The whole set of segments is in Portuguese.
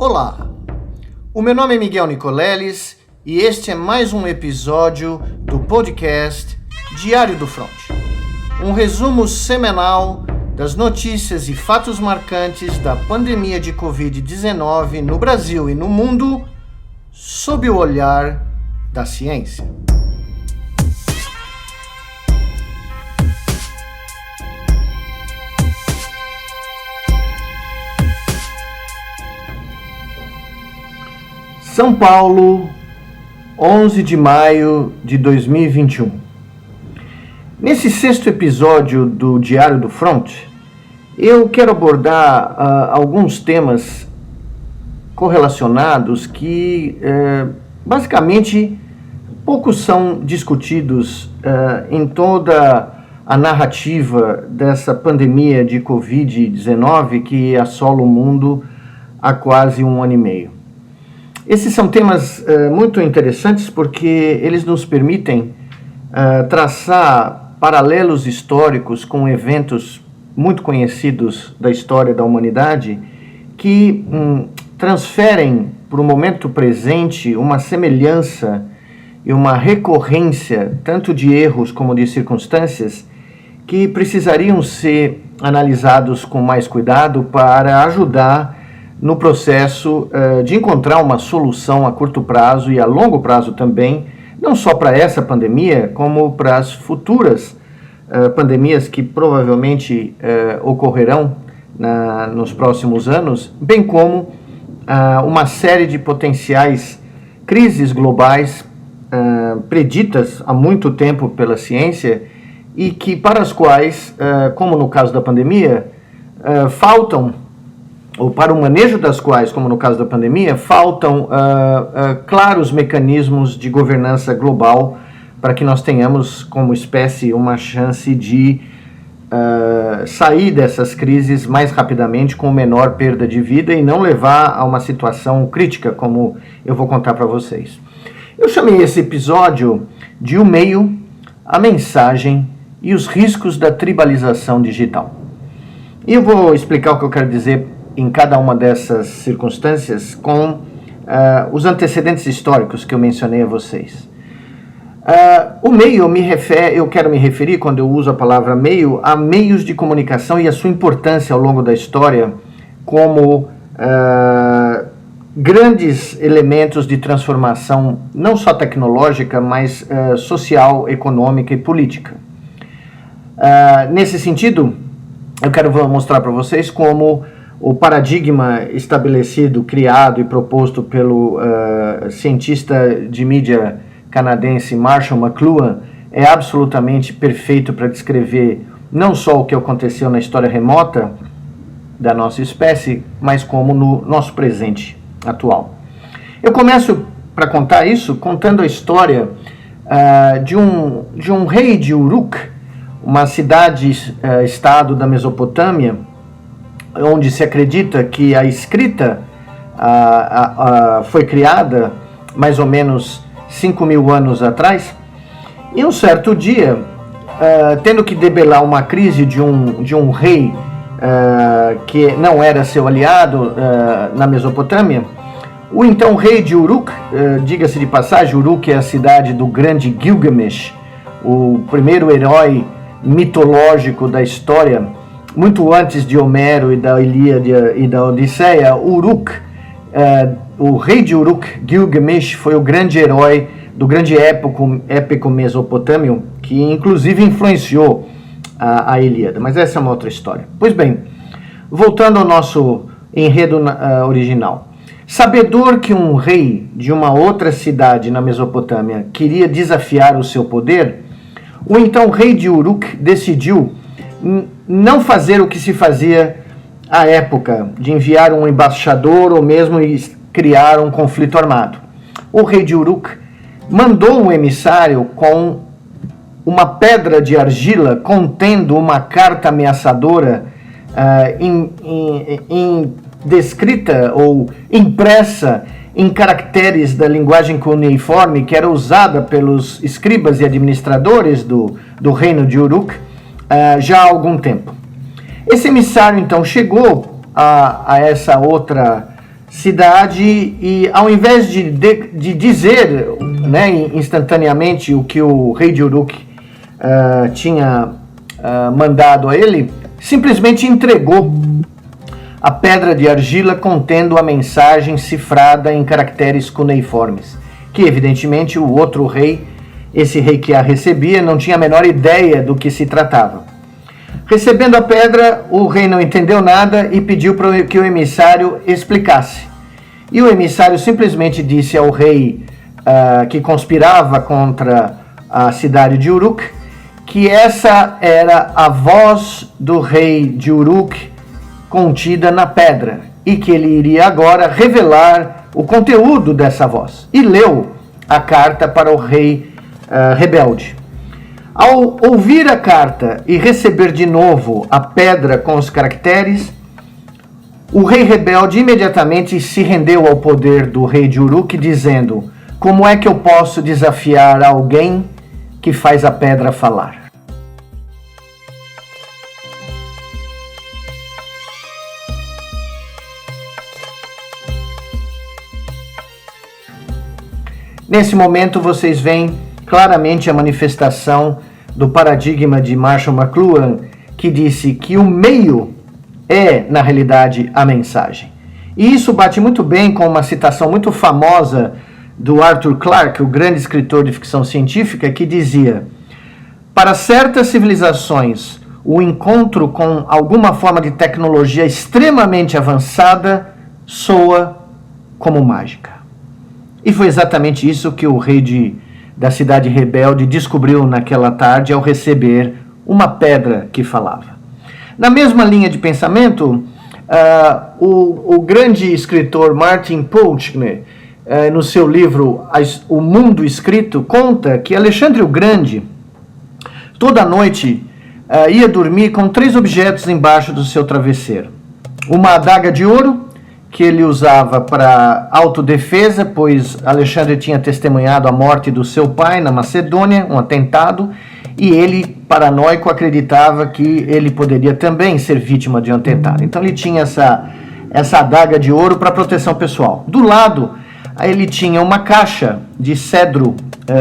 Olá, o meu nome é Miguel Nicoleles e este é mais um episódio do podcast Diário do Front. Um resumo semanal das notícias e fatos marcantes da pandemia de Covid-19 no Brasil e no mundo sob o olhar da ciência. São Paulo, 11 de maio de 2021. Nesse sexto episódio do Diário do Front, eu quero abordar alguns temas correlacionados que, basicamente, poucos são discutidos em toda a narrativa dessa pandemia de Covid-19 que assola o mundo há quase um ano e meio. Esses são temas muito interessantes porque eles nos permitem traçar paralelos históricos com eventos muito conhecidos da história da humanidade que transferem para o momento presente uma semelhança e uma recorrência tanto de erros como de circunstâncias que precisariam ser analisados com mais cuidado para ajudar no processo de encontrar uma solução a curto prazo e a longo prazo também, não só para essa pandemia, como para as futuras pandemias que provavelmente ocorrerão nos próximos anos, bem como uma série de potenciais crises globais preditas há muito tempo pela ciência e que para as quais, como no caso da pandemia, ou para o manejo das quais, como no caso da pandemia, faltam claros mecanismos de governança global para que nós tenhamos, como espécie, uma chance de sair dessas crises mais rapidamente, com menor perda de vida e não levar a uma situação crítica, como eu vou contar para vocês. Eu chamei esse episódio de O Meio, a Mensagem e os Riscos da Tribalização Digital. E eu vou explicar o que eu quero dizer em cada uma dessas circunstâncias com os antecedentes históricos que eu mencionei a vocês. O meio eu quero me referir, quando eu uso a palavra meio, a meios de comunicação e a sua importância ao longo da história como grandes elementos de transformação, não só tecnológica, mas social, econômica e política. Nesse sentido, eu quero mostrar para vocês como o paradigma estabelecido, criado e proposto pelo cientista de mídia canadense Marshall McLuhan é absolutamente perfeito para descrever não só o que aconteceu na história remota da nossa espécie, mas como no nosso presente atual. Eu começo para contar isso contando a história de um rei de Uruk, uma cidade-estado da Mesopotâmia, onde se acredita que a escrita foi criada mais ou menos 5.000 anos atrás, e um certo dia, tendo que debelar uma crise de um rei que não era seu aliado na Mesopotâmia, o então rei de Uruk, diga-se de passagem, Uruk é a cidade do grande Gilgamesh, o primeiro herói mitológico da história, muito antes de Homero e da Ilíada e da Odisseia. Uruk, o rei de Uruk, Gilgamesh, foi o grande herói do grande épico mesopotâmio, que inclusive influenciou a Ilíada. Mas essa é uma outra história. Pois bem, voltando ao nosso enredo original. Sabedor que um rei de uma outra cidade na Mesopotâmia queria desafiar o seu poder, o então rei de Uruk decidiu não fazer o que se fazia à época, de enviar um embaixador ou mesmo criar um conflito armado. O rei de Uruk mandou um emissário com uma pedra de argila contendo uma carta ameaçadora descrita ou impressa em caracteres da linguagem cuneiforme que era usada pelos escribas e administradores do reino de Uruk já há algum tempo. Esse emissário então chegou a essa outra cidade e, ao invés de dizer, né, instantaneamente o que o rei de Uruk tinha mandado a ele, simplesmente entregou a pedra de argila contendo a mensagem cifrada em caracteres cuneiformes, que evidentemente o outro rei, esse rei que a recebia, não tinha a menor ideia do que se tratava. Recebendo a pedra, o rei não entendeu nada e pediu para que o emissário explicasse. E o emissário simplesmente disse ao rei que conspirava contra a cidade de Uruk que essa era a voz do rei de Uruk contida na pedra e que ele iria agora revelar o conteúdo dessa voz. E leu a carta para o rei rebelde. Ao ouvir a carta e receber de novo a pedra com os caracteres, o rei rebelde imediatamente se rendeu ao poder do rei de Uruk, dizendo: como é que eu posso desafiar alguém que faz a pedra falar? Nesse momento vocês veem claramente a manifestação do paradigma de Marshall McLuhan, que disse que o meio é, na realidade, a mensagem. E isso bate muito bem com uma citação muito famosa do Arthur Clarke, o grande escritor de ficção científica, que dizia: para certas civilizações, o encontro com alguma forma de tecnologia extremamente avançada soa como mágica. E foi exatamente isso que o rei da cidade rebelde descobriu naquela tarde ao receber uma pedra que falava. Na mesma linha de pensamento, o grande escritor Martin Pulchner, no seu livro O Mundo Escrito, conta que Alexandre o Grande, toda noite, ia dormir com 3 objetos embaixo do seu travesseiro. Uma adaga de ouro, que ele usava para autodefesa, pois Alexandre tinha testemunhado a morte do seu pai na Macedônia, um atentado, e ele, paranoico, acreditava que ele poderia também ser vítima de um atentado. Então ele tinha essa adaga de ouro para proteção pessoal. Do lado, ele tinha uma caixa de cedro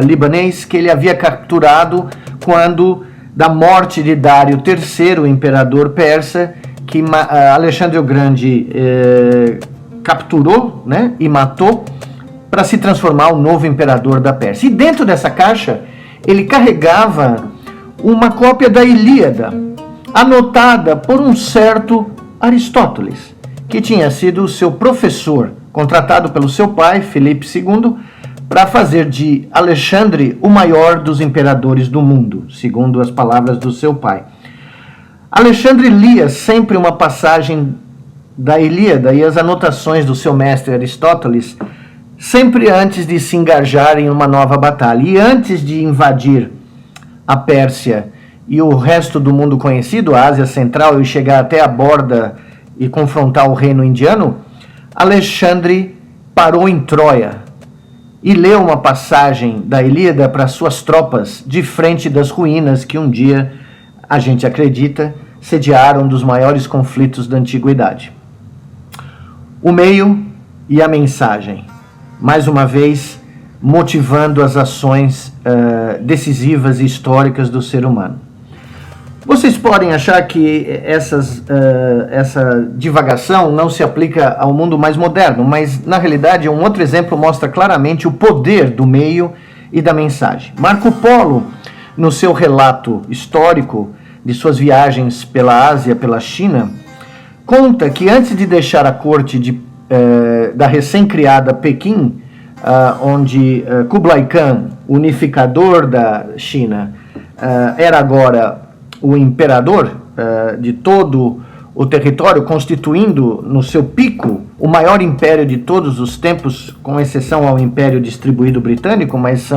libanês que ele havia capturado quando da morte de Dário III, o imperador persa, que Alexandre o Grande capturou, né, e matou para se transformar o novo imperador da Pérsia. E dentro dessa caixa ele carregava uma cópia da Ilíada, anotada por um certo Aristóteles, que tinha sido seu professor, contratado pelo seu pai, Filipe II, para fazer de Alexandre o maior dos imperadores do mundo, segundo as palavras do seu pai. Alexandre lia sempre uma passagem da Ilíada e as anotações do seu mestre Aristóteles, sempre antes de se engajar em uma nova batalha. E antes de invadir a Pérsia e o resto do mundo conhecido, a Ásia Central, e chegar até a borda e confrontar o reino indiano, Alexandre parou em Troia e leu uma passagem da Ilíada para suas tropas de frente das ruínas que um dia, a gente acredita, sediaram um dos maiores conflitos da antiguidade. O meio e a mensagem, mais uma vez, motivando as ações decisivas e históricas do ser humano. Vocês podem achar que essa divagação não se aplica ao mundo mais moderno, mas, na realidade, um outro exemplo mostra claramente o poder do meio e da mensagem. Marco Polo, no seu relato histórico de suas viagens pela Ásia, pela China, conta que antes de deixar a corte da recém-criada Pequim, onde Kublai Khan, unificador da China, era agora o imperador de todo o território, constituindo no seu pico o maior império de todos os tempos, com exceção ao Império Distribuído Britânico, mas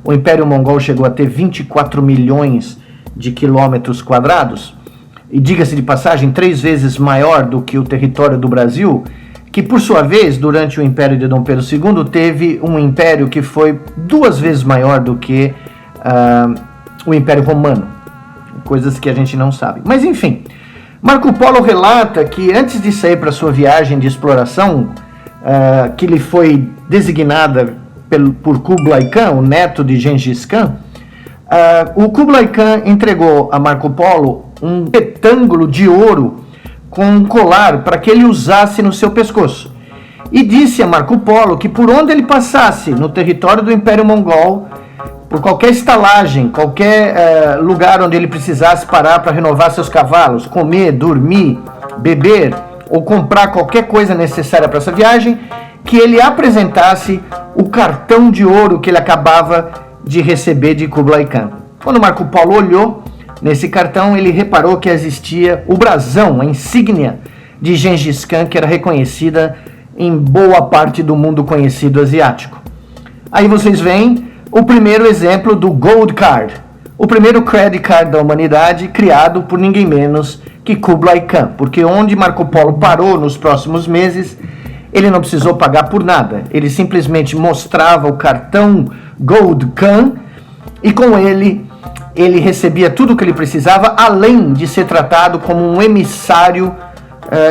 o Império Mongol chegou a ter 24 milhões de quilômetros quadrados, e diga-se de passagem, 3 vezes maior do que o território do Brasil, que por sua vez, durante o Império de Dom Pedro II, teve um império que foi 2 vezes maior do que o Império Romano, coisas que a gente não sabe. Mas enfim, Marco Polo relata que antes de sair para sua viagem de exploração, que lhe foi designada por Kublai Khan, o neto de Gengis Khan, o Kublai Khan entregou a Marco Polo um retângulo de ouro com um colar para que ele usasse no seu pescoço. E disse a Marco Polo que por onde ele passasse no território do Império Mongol, por qualquer estalagem, qualquer lugar onde ele precisasse parar para renovar seus cavalos, comer, dormir, beber ou comprar qualquer coisa necessária para essa viagem, que ele apresentasse o cartão de ouro que ele acabava de receber de Kublai Khan. Quando Marco Polo olhou nesse cartão, ele reparou que existia o brasão, a insígnia de Gengis Khan, que era reconhecida em boa parte do mundo conhecido asiático. Aí vocês veem o primeiro exemplo do Gold Card, o primeiro credit card da humanidade, criado por ninguém menos que Kublai Khan, porque onde Marco Polo parou nos próximos meses, ele não precisou pagar por nada, ele simplesmente mostrava o cartão Gold Khan e com ele recebia tudo o que ele precisava, além de ser tratado como um emissário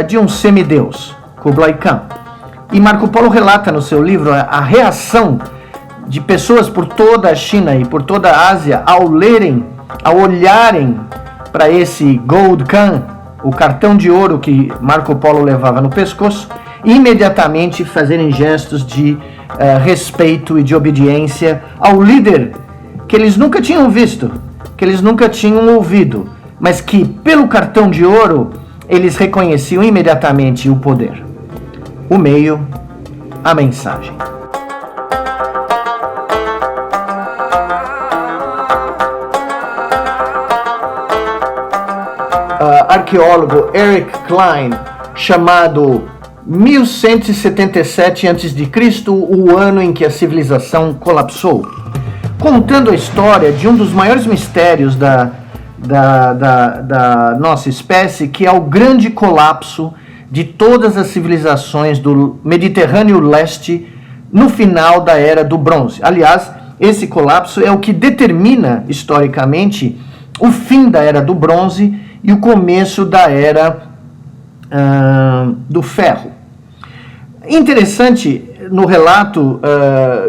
de um semideus, Kublai Khan. E Marco Polo relata no seu livro a reação de pessoas por toda a China e por toda a Ásia ao olharem para esse Gold Khan, o cartão de ouro que Marco Polo levava no pescoço, e imediatamente fazerem gestos de respeito e de obediência ao líder que eles nunca tinham visto, que eles nunca tinham ouvido, mas que pelo cartão de ouro eles reconheciam imediatamente o poder, o meio, a mensagem. Arqueólogo Eric Klein, chamado 1177 a.C., o ano em que a civilização colapsou, contando a história de um dos maiores mistérios da nossa espécie, que é o grande colapso de todas as civilizações do Mediterrâneo Leste no final da Era do Bronze. Aliás, esse colapso é o que determina, historicamente, o fim da Era do Bronze e o começo da Era do Ferro. Interessante, no relato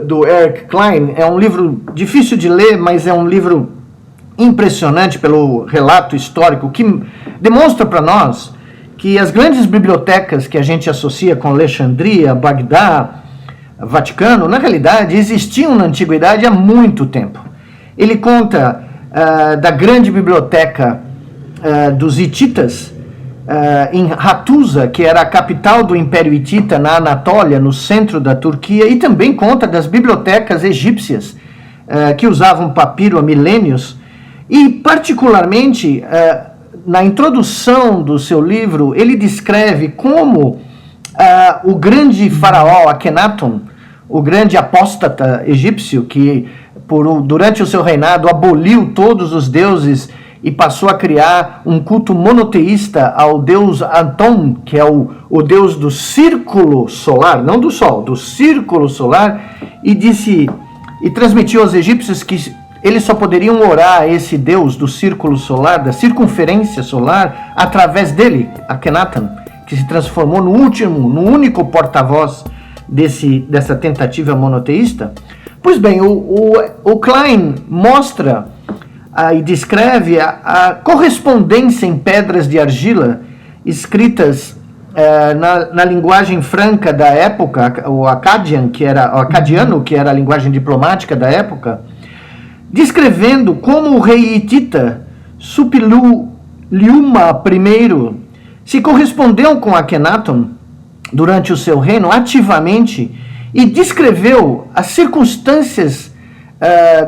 do Eric Klein, é um livro difícil de ler, mas é um livro impressionante pelo relato histórico, que demonstra para nós que as grandes bibliotecas que a gente associa com Alexandria, Bagdá, Vaticano, na realidade existiam na Antiguidade há muito tempo. Ele conta da grande biblioteca dos hititas, em Hattusa, que era a capital do Império Hitita na Anatólia, no centro da Turquia, e também conta das bibliotecas egípcias, que usavam papiro há milênios, e particularmente na introdução do seu livro, ele descreve como o grande faraó Akhenaton, o grande apóstata egípcio, que durante o seu reinado aboliu todos os deuses e passou a criar um culto monoteísta ao deus Aton, que é o deus do círculo solar, não do sol, do círculo solar, e transmitiu aos egípcios que eles só poderiam orar a esse deus do círculo solar, da circunferência solar, através dele, Akhenaton, que se transformou no único porta-voz dessa tentativa monoteísta. Pois bem, o Klein mostra e descreve a correspondência em pedras de argila escritas na linguagem franca da época, o acadiano, que era a linguagem diplomática da época, descrevendo como o rei hitita Suppiluliuma I se correspondeu com Akhenaton durante o seu reino ativamente e descreveu as circunstâncias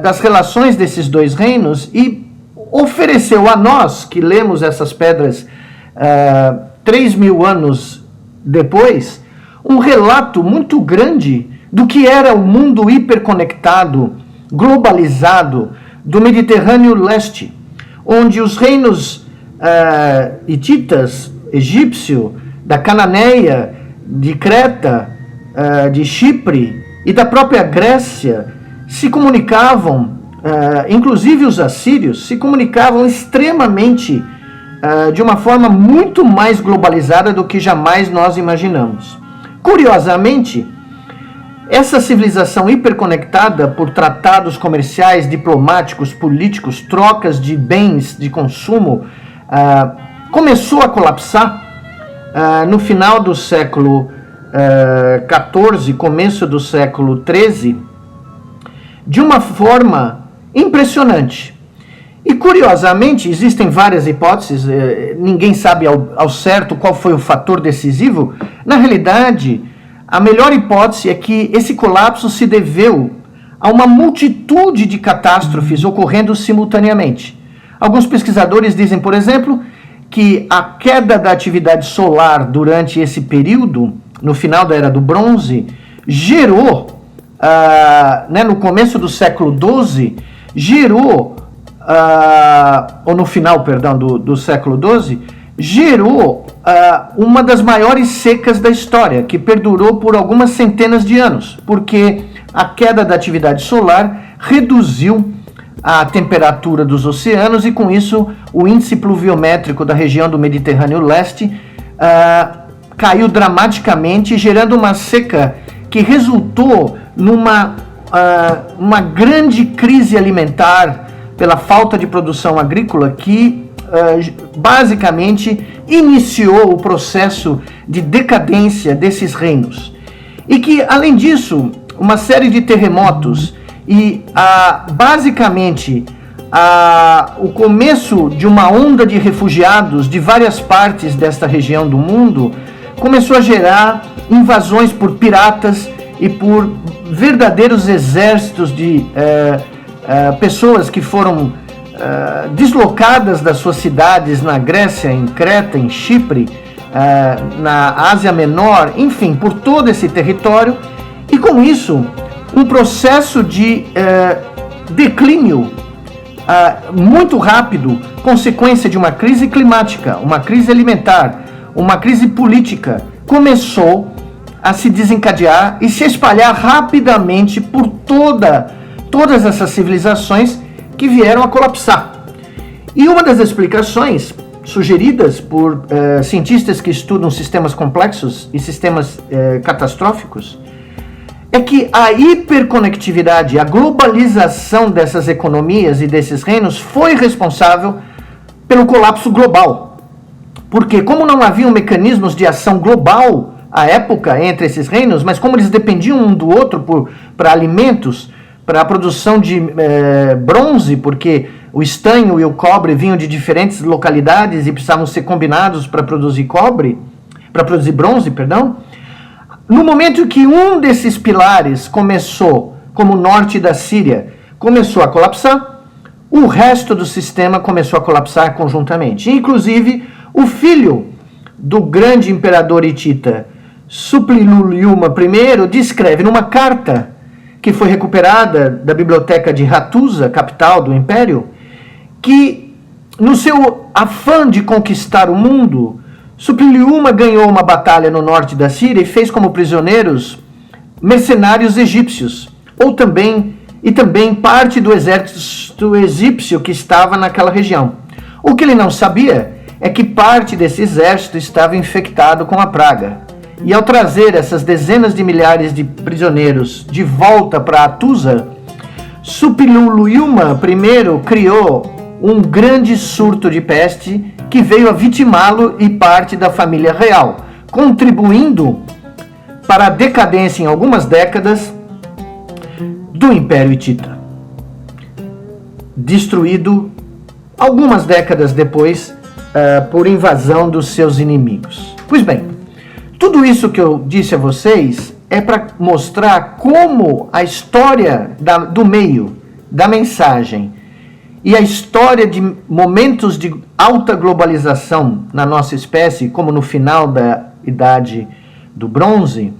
das relações desses dois reinos e ofereceu a nós, que lemos essas pedras 3.000 anos depois, um relato muito grande do que era o mundo hiperconectado, globalizado do Mediterrâneo Leste, onde os reinos hititas, egípcio, da Cananeia, de Creta, de Chipre e da própria Grécia se comunicavam, inclusive os assírios, se comunicavam extremamente, de uma forma muito mais globalizada do que jamais nós imaginamos. Curiosamente, essa civilização hiperconectada por tratados comerciais, diplomáticos, políticos, trocas de bens de consumo, começou a colapsar no final do século XIV, começo do século XIII, de uma forma impressionante. E curiosamente, existem várias hipóteses, ninguém sabe ao certo qual foi o fator decisivo. Na realidade, a melhor hipótese é que esse colapso se deveu a uma multitude de catástrofes ocorrendo simultaneamente. Alguns pesquisadores dizem, por exemplo, que a queda da atividade solar durante esse período, no final da Era do Bronze, gerou, no começo do século XII, ou no final, perdão, do século XII, gerou uma das maiores secas da história, que perdurou por algumas centenas de anos, porque a queda da atividade solar reduziu a temperatura dos oceanos e, com isso, o índice pluviométrico da região do Mediterrâneo Leste caiu dramaticamente, gerando uma seca que resultou numa uma grande crise alimentar pela falta de produção agrícola que basicamente iniciou o processo de decadência desses reinos. E que, além disso, uma série de terremotos e basicamente o começo de uma onda de refugiados de várias partes desta região do mundo começou a gerar invasões por piratas e por verdadeiros exércitos de pessoas que foram deslocadas das suas cidades na Grécia, em Creta, em Chipre, na Ásia Menor, enfim, por todo esse território, e com isso um processo de declínio muito rápido, consequência de uma crise climática, uma crise alimentar, uma crise política, começou a se desencadear e se espalhar rapidamente por todas essas civilizações que vieram a colapsar. E uma das explicações sugeridas por cientistas que estudam sistemas complexos e sistemas catastróficos é que a hiperconectividade, a globalização dessas economias e desses reinos foi responsável pelo colapso global. Porque como não haviam mecanismos de ação global à época entre esses reinos, mas como eles dependiam um do outro para alimentos, para a produção de bronze, porque o estanho e o cobre vinham de diferentes localidades e precisavam ser combinados para produzir bronze, perdão. No momento que um desses pilares começou, como o norte da Síria, começou a colapsar, o resto do sistema começou a colapsar conjuntamente. Inclusive, o filho do grande imperador hitita, Suppiluliuma I, descreve numa carta que foi recuperada da biblioteca de Hattusa, capital do império, que no seu afã de conquistar o mundo, Suppiluliuma ganhou uma batalha no norte da Síria e fez como prisioneiros mercenários egípcios, e também parte do exército egípcio que estava naquela região. O que ele não sabia é que parte desse exército estava infectado com a praga. E ao trazer essas dezenas de milhares de prisioneiros de volta para Hattusa, Suppiluliuma I criou um grande surto de peste que veio a vitimá-lo e parte da família real, contribuindo para a decadência em algumas décadas do Império Hitita, destruído algumas décadas depois por invasão dos seus inimigos. Pois bem, tudo isso que eu disse a vocês é para mostrar como a história do meio, da mensagem, e a história de momentos de alta globalização na nossa espécie, como no final da Idade do Bronze,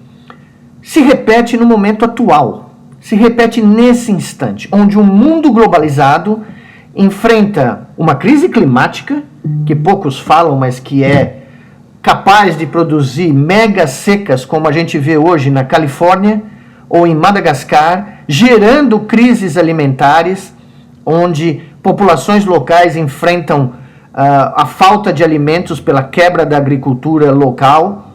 se repete no momento atual, se repete nesse instante, onde um mundo globalizado enfrenta uma crise climática, que poucos falam, mas que é capaz de produzir mega secas, como a gente vê hoje na Califórnia ou em Madagascar, gerando crises alimentares, onde populações locais enfrentam a falta de alimentos pela quebra da agricultura local,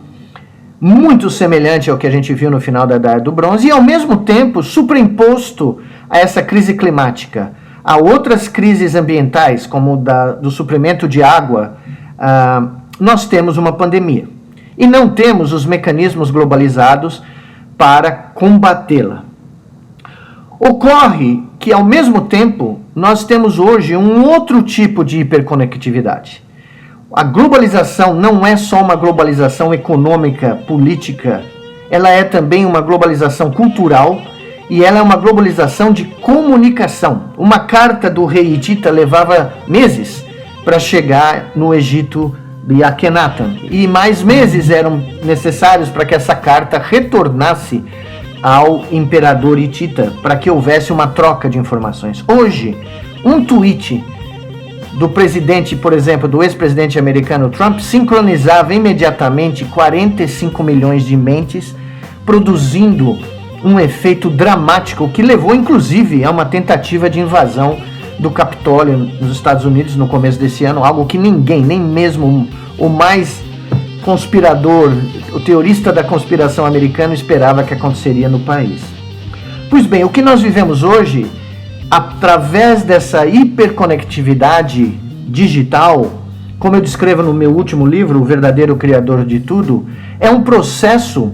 muito semelhante ao que a gente viu no final da Idade do Bronze e, ao mesmo tempo, superimposto a essa crise climática, a outras crises ambientais, como do suprimento de água, nós temos uma pandemia. E não temos os mecanismos globalizados para combatê-la. Ocorre que, ao mesmo tempo, nós temos hoje um outro tipo de hiperconectividade. A globalização não é só uma globalização econômica, política, ela é também uma globalização cultural e ela é uma globalização de comunicação. Uma carta do rei hitita levava meses para chegar no Egito de Akhenaten, e mais meses eram necessários para que essa carta retornasse ao imperador hitita, para que houvesse uma troca de informações. Hoje, um tweet do presidente, por exemplo, do ex-presidente americano Trump, sincronizava imediatamente 45 milhões de mentes, produzindo um efeito dramático que levou, inclusive, a uma tentativa de invasão do Capitólio nos Estados Unidos no começo desse ano, algo que ninguém, nem mesmo o mais conspirador, o teorista da conspiração americano, esperava que aconteceria no país. Pois bem, o que nós vivemos hoje, através dessa hiperconectividade digital, como eu descrevo no meu último livro, O Verdadeiro Criador de Tudo, é um processo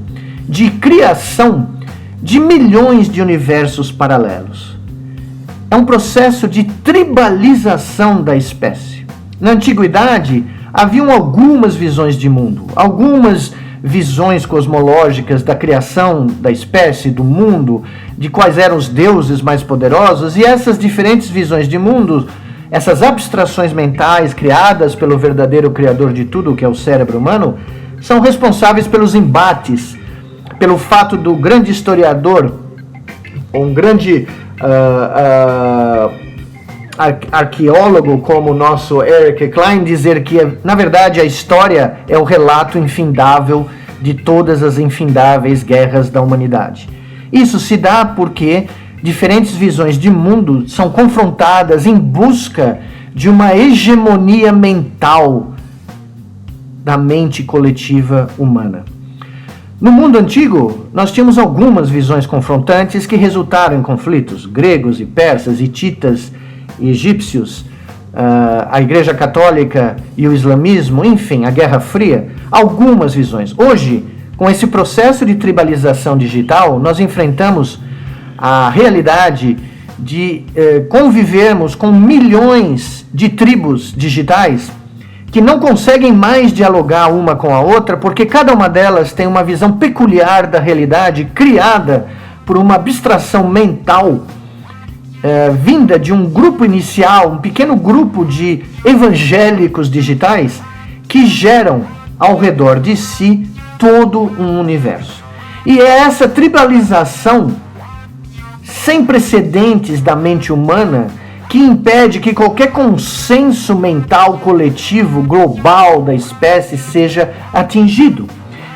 de criação de milhões de universos paralelos. É um processo de tribalização da espécie. Na antiguidade, haviam algumas visões de mundo, algumas visões cosmológicas da criação da espécie, do mundo, de quais eram os deuses mais poderosos, e essas diferentes visões de mundo, essas abstrações mentais criadas pelo verdadeiro criador de tudo, que é o cérebro humano, são responsáveis pelos embates, pelo fato do grande historiador, um grande arqueólogo como o nosso Eric Klein dizer que, na verdade, a história é o relato infindável de todas as infindáveis guerras da humanidade. Isso se dá porque diferentes visões de mundo são confrontadas em busca de uma hegemonia mental da mente coletiva humana. No mundo antigo, nós tínhamos algumas visões confrontantes que resultaram em conflitos. Gregos e persas, hititas e egípcios, a Igreja Católica e o islamismo, enfim, a Guerra Fria, algumas visões. Hoje, com esse processo de tribalização digital, nós enfrentamos a realidade de convivermos com milhões de tribos digitais que não conseguem mais dialogar uma com a outra, porque cada uma delas tem uma visão peculiar da realidade criada por uma abstração mental vinda de um grupo inicial, um pequeno grupo de evangélicos digitais que geram ao redor de si todo um universo. E é essa tribalização sem precedentes da mente humana que impede que qualquer consenso mental coletivo global da espécie seja atingido.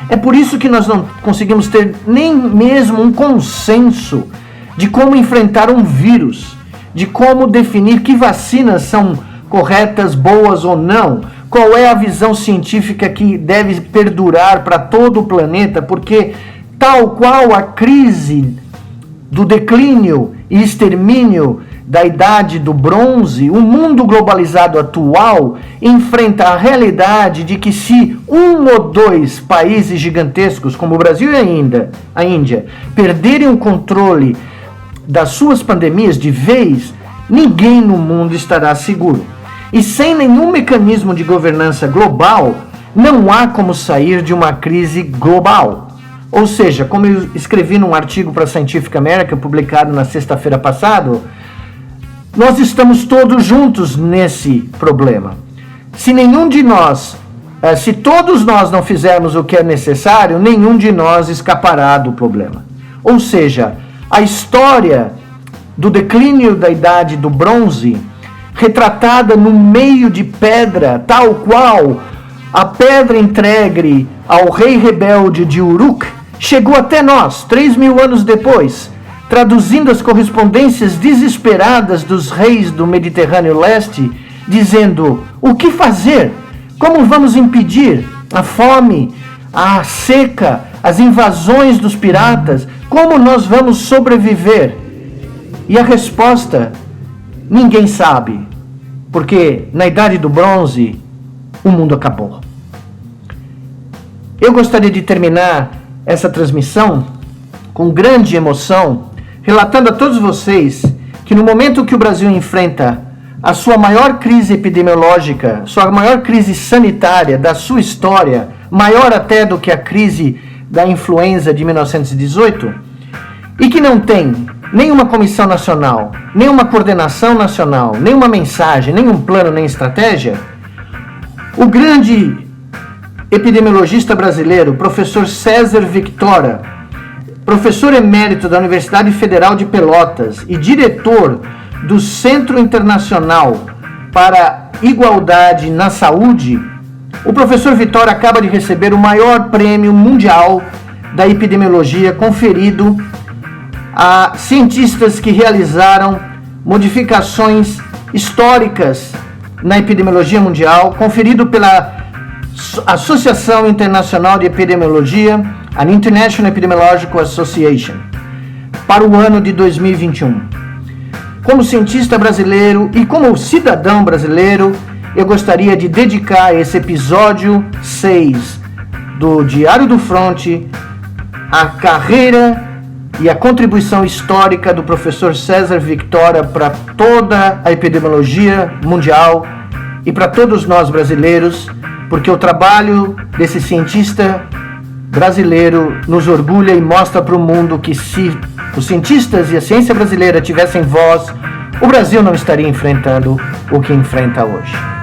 É por isso que nós não conseguimos ter nem mesmo um consenso de como enfrentar um vírus, de como definir que vacinas são corretas, boas ou não, qual é a visão científica que deve perdurar para todo o planeta, porque tal qual a crise do declínio e extermínio da Idade do Bronze, o mundo globalizado atual enfrenta a realidade de que se um ou dois países gigantescos, como o Brasil e a Índia, perderem o controle das suas pandemias de vez, ninguém no mundo estará seguro. E sem nenhum mecanismo de governança global, não há como sair de uma crise global. Ou seja, como eu escrevi num artigo para a Scientific American, publicado na sexta-feira passada, nós estamos todos juntos nesse problema. Se nenhum de nós, se todos nós não fizermos o que é necessário, nenhum de nós escapará do problema. Ou seja, a história do declínio da Idade do Bronze, retratada no meio de pedra, tal qual a pedra entregue ao rei rebelde de Uruk, chegou até nós, 3.000 anos depois, traduzindo as correspondências desesperadas dos reis do Mediterrâneo Leste, dizendo: o que fazer? Como vamos impedir a fome, a seca, as invasões dos piratas, como nós vamos sobreviver? E a resposta, ninguém sabe, porque na Idade do Bronze, o mundo acabou. Eu gostaria de terminar essa transmissão com grande emoção, relatando a todos vocês que no momento que o Brasil enfrenta a sua maior crise epidemiológica, sua maior crise sanitária da sua história, maior até do que a crise da influenza de 1918, e que não tem nenhuma comissão nacional, nenhuma coordenação nacional, nenhuma mensagem, nenhum plano, nem estratégia, o grande epidemiologista brasileiro, professor César Victora, professor emérito da Universidade Federal de Pelotas e diretor do Centro Internacional para Igualdade na Saúde, o professor Victora acaba de receber o maior prêmio mundial da epidemiologia conferido a cientistas que realizaram modificações históricas na epidemiologia mundial, conferido pela Associação Internacional de Epidemiologia, a International Epidemiological Association, para o ano de 2021. Como cientista brasileiro e como cidadão brasileiro, eu gostaria de dedicar esse episódio 6 do Diário do Fronte à carreira e à contribuição histórica do professor César Victora para toda a epidemiologia mundial e para todos nós brasileiros, porque o trabalho desse cientista brasileiro nos orgulha e mostra para o mundo que se os cientistas e a ciência brasileira tivessem voz, o Brasil não estaria enfrentando o que enfrenta hoje.